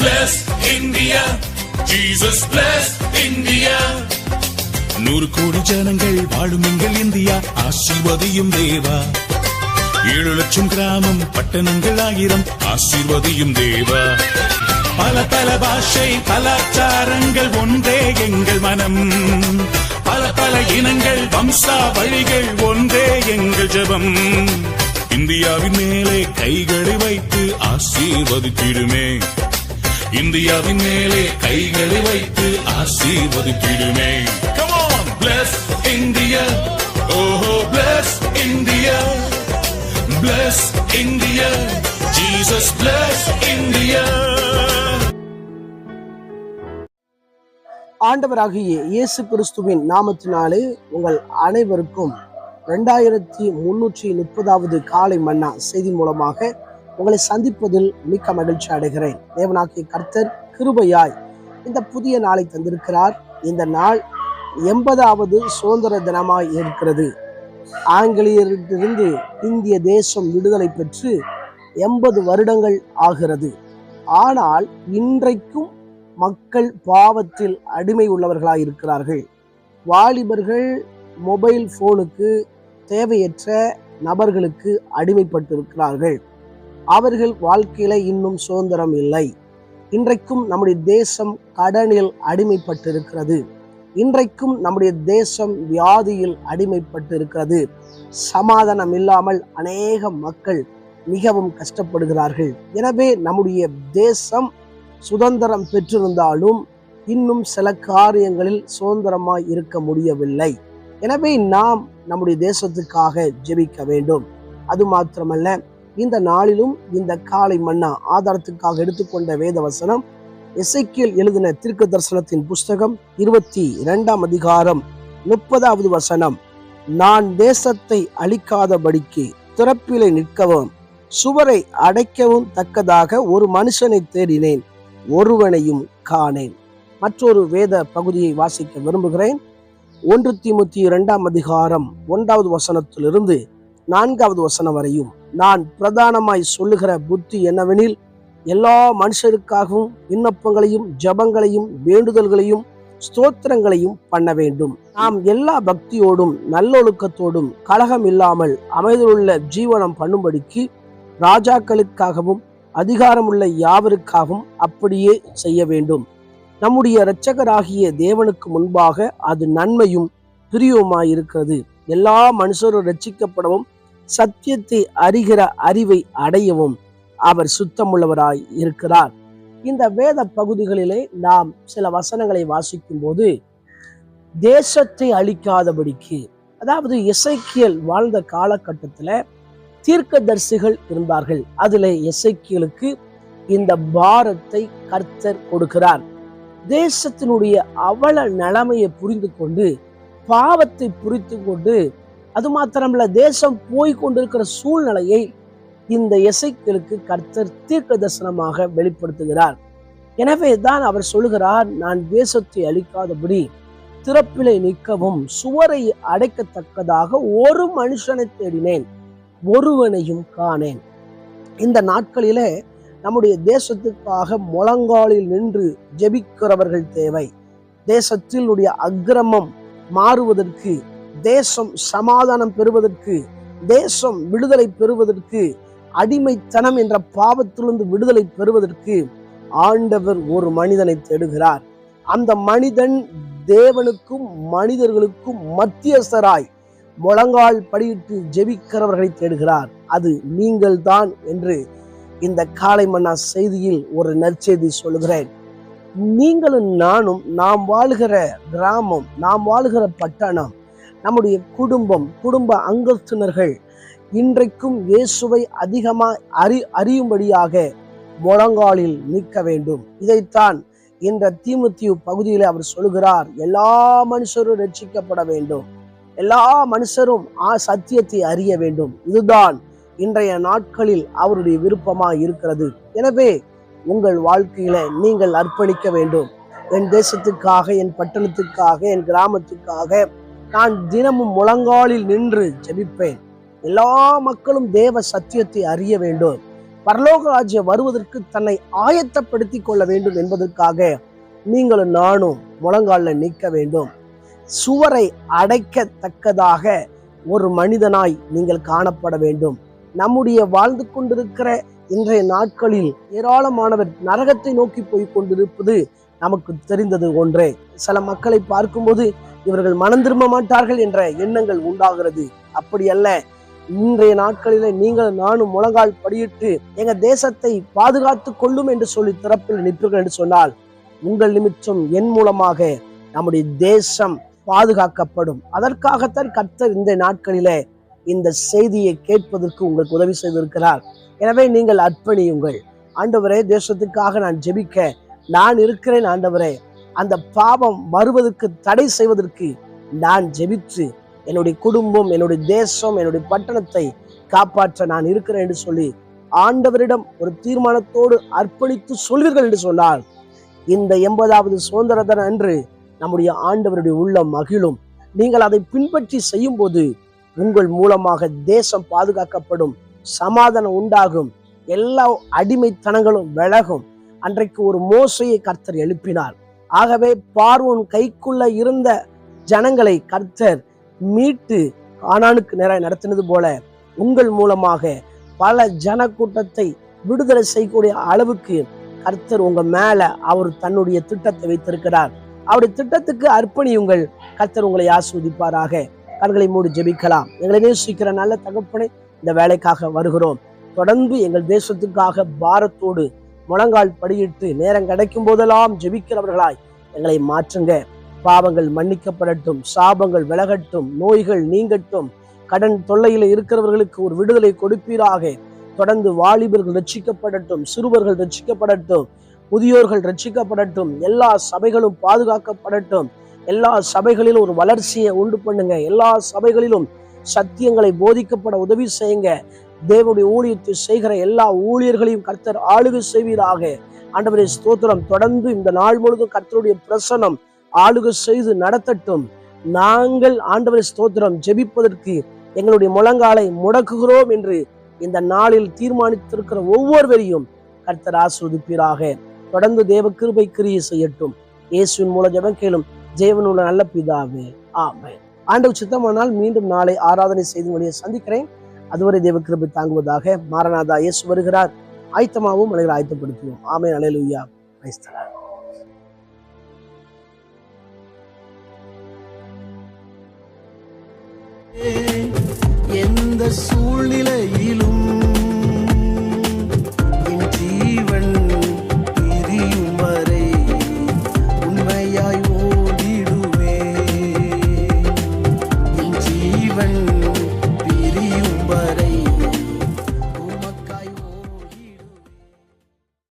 bless India. Jesus bless India. 100 கோடி ஜனங்கள் வாழும் எங்கள் இந்தியா, ஆசீர்வதியும் தேவா. 7 லட்சம் கிராமம், பட்டணங்கள் 1000, ஆசீர்வதியும் தேவா. பல பல பாஷை கலாச்சாரங்கள் ஒன்றே எங்கள் மனம். பல பல இனங்கள் வம்சா வழிகள் ஒன்றே எங்கள் ஜெபம். இந்தியாவின் மேலே கைகளை வைத்து ஆசீர்வதித்திடுமே. இந்தியாவின் மேலே கைகளை வைத்து ஆசீர்வதித்திடுமே. Come on, bless India. Oh, bless India. Bless India. Jesus bless India. ஆண்டவராகிய இயேசு கிறிஸ்துவின் நாமத்தினாலே உங்கள் அனைவருக்கும் 2330வது காலை மன்னா செய்தி மூலமாக உங்களை சந்திப்பதில் மிக்க மகிழ்ச்சி அடைகிறேன். தேவனாகிய கர்த்தர் கிருபையாய் இந்த புதிய நாளை தந்திருக்கிறார். இந்த நாள் 80வது சுதந்திர தினமாய் இருக்கிறது. ஆங்கிலேயரிலிருந்து இந்திய தேசம் விடுதலை பெற்று 80 வருடங்கள் ஆகிறது. ஆனால் இன்றைக்கும் மக்கள் பாவத்தில் அடிமை உள்ளவர்களாய் இருக்கிறார்கள். வாலிபர்கள் மொபைல் போனுக்கு, தேவையற்ற நபர்களுக்கு அடிமைப்பட்டிருக்கிறார்கள். அவர்கள் வாழ்க்கையில இன்னும் சுதந்திரம் இல்லை. இன்றைக்கும் நம்முடைய தேசம் கடனில் அடிமைப்பட்டிருக்கிறது. இன்றைக்கும் நம்முடைய தேசம் வியாதியில் அடிமைப்பட்டிருக்கிறது. சமாதானம் இல்லாமல் அநேக மக்கள் மிகவும் கஷ்டப்படுகிறார்கள். எனவே நம்முடைய தேசம் சுதந்திரம் பெற்றிருந்தாலும் இன்னும் சில காரியங்களில் சுதந்திரமாய் இருக்க முடியவில்லை. எனவே நாம் நம்முடைய தேசத்துக்காக ஜெபிக்க வேண்டும். அது மாத்திரமல்ல, இந்த நாளிலும் இந்த காலை மன்னா ஆதாரத்துக்காக எடுத்துக்கொண்ட வேத வசனம் எசேக்கியேல் எழுதின தீர்க்க தரிசனத்தின் புஸ்தகம் 22ஆம் அதிகாரம் 30வது வசனம். நான் தேசத்தை அழிக்காதபடிக்கு திறப்பிலே நிற்கவும் சுவரை அடைக்கவும் தக்கதாக ஒரு மனுஷனை தேடினேன், ஒருவனையும் காணேன். மற்றொரு வேத பகுதியை வாசிக்க விரும்புகிறேன். 1 தீமோத்தேயு 2ஆம் அதிகாரம் 1வது வசனத்திலிருந்து 4வது வசனம் வரையும். நான் பிரதானமாய் சொல்லுகிற புத்தி என்னவெனில், எல்லா மனுஷருக்காகவும் விண்ணப்பங்களையும் ஜபங்களையும் வேண்டுதல்களையும் ஸ்தோத்திரங்களையும் பண்ண வேண்டும். நாம் எல்லா பக்தியோடும் நல்லொழுக்கத்தோடும் கலகம் இல்லாமல் அமைதியுள்ள ஜீவனம் பண்ணும்படிக்கு ராஜாக்களுக்காகவும் அதிகாரமுள்ள யாவருக்காகவும் அப்படியே செய்ய வேண்டும். நம்முடைய இரட்சகராகிய தேவனுக்கு முன்பாக அது நன்மையும் பிரியவுமாயிருக்கிறது. எல்லா மனுஷரும் ரட்சிக்கப்படவும் சத்தியத்தை அறிகிற அறிவை அடையவும் அவர் சுத்தமுள்ளவராய் இருக்கிறார். இந்த வேத பகுதிகளிலே நாம் சில வசனங்களை வாசிக்கும் போது தேசத்தை அழிக்காதபடிக்கு, அதாவது எசேக்கியேல் வாழ்ந்த காலகட்டத்தில் தீர்க்கதரிசிகள் இருந்தார்கள். அதுல எசேக்கியேலுக்கு இந்த பாரத்தை கர்த்தர் கொடுக்கிறார். தேசத்தினுடைய அவல நிலைமையை புரிந்து கொண்டு, பாவத்தை புரிந்து கொண்டு, அது மாத்திரமல்ல தேசம் போய் கொண்டிருக்கிற சூழ்நிலையை இந்த எசேக்கியேலுக்கு கர்த்தர் தீர்க்க தரிசனமாக வெளிப்படுத்துகிறார். எனவே தான் அவர் சொல்லுகிறார், நான் தேசத்தை அழிக்காதபடி திறப்பிலே நிற்கவும் சுவரை அடைக்கத்தக்கதாக ஒரு மனுஷனை தேடினேன், ஒருவனையும் காணேன். இந்த நாட்களிலே நம்முடைய தேசத்துக்காக முழங்காலில் நின்று ஜெபிக்கிறவர்கள் தேவை. தேசத்தில் அக்கிரமம் மாறுவதற்கு, தேசம் சமாதானம் பெறுவதற்கு, தேசம் விடுதலை பெறுவதற்கு, அடிமைத்தனம் என்ற பாவத்திலிருந்து விடுதலை பெறுவதற்கு ஆண்டவர் ஒரு மனிதனை தேடுகிறார். அந்த மனிதன் தேவனுக்கும் மனிதர்களுக்கும் மத்தியஸ்தராய் முழங்கால் படியிட்டு ஜெபிக்கிறவர்களை தேடுகிறார். அது நீங்கள் தான் என்று இந்த காலை மன்னா செய்தியில் ஒரு நற்செய்தி சொல்லுகிறேன். நீங்களும் நானும், நாம் வாழ்கிற கிராமம், நாம் வாழ்கிற பட்டணம், நம்முடைய குடும்ப அங்கத்தினர்கள் இன்றைக்கும் இயேசுவை அதிகமாக அறியும்படியாக முழங்காலில் நிற்க வேண்டும். இதைத்தான் இந்த தீமோத்தேயு பகுதியில் அவர் சொல்கிறார். எல்லா மனுஷரும் ரட்சிக்கப்பட வேண்டும், எல்லா மனுஷரும் சத்தியத்தை அறிய வேண்டும். இதுதான் இன்றைய நாட்களில் அவருடைய விருப்பமாக இருக்கிறது. எனவே உங்கள் வாழ்க்கையில நீங்கள் அர்ப்பணிக்க வேண்டும். என் தேசத்துக்காக, என் பட்டணத்துக்காக, என் கிராமத்துக்காக நான் தினமும் முழங்காலில் நின்று ஜெபிப்பேன். எல்லா மக்களும் தேவ சத்தியத்தை அறிய வேண்டும். பரலோக ராஜ்யம் வருவதற்கு தன்னை ஆயத்தப்படுத்திக் கொள்ள வேண்டும் என்பதற்காக நீங்களும் நானும் முழங்காலில் நிற்க வேண்டும். சுவரை அடைக்கத்தக்கதாக ஒரு மனிதனாய் நீங்கள் காணப்பட வேண்டும். நம்முடைய வாழ்ந்து கொண்டிருக்கிற இன்றைய நாட்களில் ஏராளமானவர் நரகத்தை நோக்கி போய் கொண்டிருப்பது நமக்கு தெரிந்தது ஒன்றே. சில மக்களை பார்க்கும்போது இவர்கள் மனம் திரும்ப மாட்டார்கள் என்ற எண்ணங்கள் உண்டாகிறது. அப்படி அல்ல. இன்றைய நாட்களில நீங்கள் நானும் முழங்கால் படியிட்டு எங்க தேசத்தை பாதுகாத்து கொள்ளும் என்று சொல்லி திறப்பில் நிற்பீர்கள் என்று சொன்னால் உங்கள் நிமித்தம் என் மூலமாக நம்முடைய தேசம் பாதுகாக்கப்படும். அதற்காகத்தான் கர்த்தர் இந்த நாட்களில இந்த செய்தியை கேட்பதற்கு உங்களுக்கு உதவி செய்திருக்கிறார். எனவே நீங்கள் அர்ப்பணியுங்கள். ஆண்டவரே, தேசத்துக்காக நான் ஜெபிக்க நான் இருக்கிறேன். ஆண்டவரே, அந்த பாவம் வருவதற்கு தடை செய்வதற்கு நான் ஜெபித்து என்னுடைய குடும்பம், என்னுடைய தேசம், என்னுடைய பட்டணத்தை காப்பாற்ற நான் இருக்கிறேன் என்று சொல்லி ஆண்டவரிடம் ஒரு தீர்மானத்தோடு அர்ப்பணித்து சொல்வீர்கள் என்று சொன்னால் இந்த 80வது சுதந்திர தினம் அன்று நம்முடைய ஆண்டவருடைய உள்ளம் மகிழும். நீங்கள் அதை பின்பற்றி செய்யும் போது உங்கள் மூலமாக தேசம் பாதுகாக்கப்படும், சமாதானம் உண்டாகும், எல்லா அடிமைத்தனங்களும் விலகும். அன்றைக்கு ஒரு மோசையை கர்த்தர் எழுப்பினார். ஆகவே பார்வோன் கைக்குள்ள இருந்த ஜனங்களை கர்த்தர் மீட்டு கானானுக்கு நேராக நடத்தினது போல உங்கள் மூலமாக பல ஜன கூட்டத்தை விடுதலை செய்யக்கூடிய அளவுக்கு கர்த்தர் உங்க மேல அவர் தன்னுடைய திட்டத்தை வைத்திருக்கிறார். அவருடைய திட்டத்துக்கு அர்ப்பணியுங்கள். கர்த்தர் உங்களை ஆசீர்வதிப்பாராக. கண்களை மூடி ஜெபிக்கலாம். எங்களை நேசிக்கிற நல்ல தகப்பனே, இந்த வேலைக்காக வருகிறோம். தொடர்ந்து எங்கள் தேசத்துக்காக பாரத்தோடு முழங்கால் படியிட்டு நேரம் கிடைக்கும் போதெல்லாம் ஜெபிக்கிறவர்களாய் எங்களை மாற்றுங்க. பாவங்கள் மன்னிக்கப்படட்டும், சாபங்கள் விலகட்டும், நோய்கள் நீங்கட்டும், கடன் தொல்லையில இருக்கிறவர்களுக்கு ஒரு விடுதலை கொடுப்பீராக. தொடர்ந்து வாலிபர்கள் ரட்சிக்கப்படட்டும், சிறுவர்கள் ரட்சிக்கப்படட்டும், முதியோர்கள் ரட்சிக்கப்படட்டும், எல்லா சபைகளும் பாதுகாக்கப்படட்டும். எல்லா சபைகளிலும் ஒரு வளர்ச்சியை உண்டு பண்ணுங்க. எல்லா சபைகளிலும் சத்தியங்களை போதிக்கப்பட உதவி செய்யுங்க. தேவனுடைய ஊழியத்தை செய்கிற எல்லா ஊழியர்களையும் கர்த்தர் ஆளுகை செய்வீராக. ஆண்டவரே ஸ்தோத்திரம். தொடர்ந்து இந்த நாள் முழுவதும் கர்த்தருடைய பிரசன்னம் ஆளுகை செய்து நடத்தட்டும். நாங்கள் ஆண்டவரே ஸ்தோத்திரம் ஜெபிப்பதற்கு எங்களுடைய முழங்காலை முடக்குகிறோம் என்று இந்த நாளில் தீர்மானித்திருக்கிற ஒவ்வொருவரையும் கர்த்தர் ஆசீர்வதிப்பீராக. தொடர்ந்து தேவ கிருபை கிரியை செய்யட்டும். இயேசுவின் மூலம் ஜெபம் கேளும் ஜெயவனுள்ள நல்ல பிதாவே, ஆமென். ஆண்டவர் சித்தமானால் மீண்டும் நாளை ஆராதனை செய்து வழியை சந்திக்கிறேன். அதுவரை தேவ கிருபை தாங்குவதாக. மாரநாதா, இயேசு வருகிறார். ஆயத்தமாகவும் மனிதரை ஆயத்தப்படுத்துவோம். ஆமென். அல்லேலூயா. Praise the Lord. எந்த சூழ்நிலையிலும் என் ஜீவன் பிரியும் வரை உண்மையாய் ஓடிடுவே. என் ஜீவன்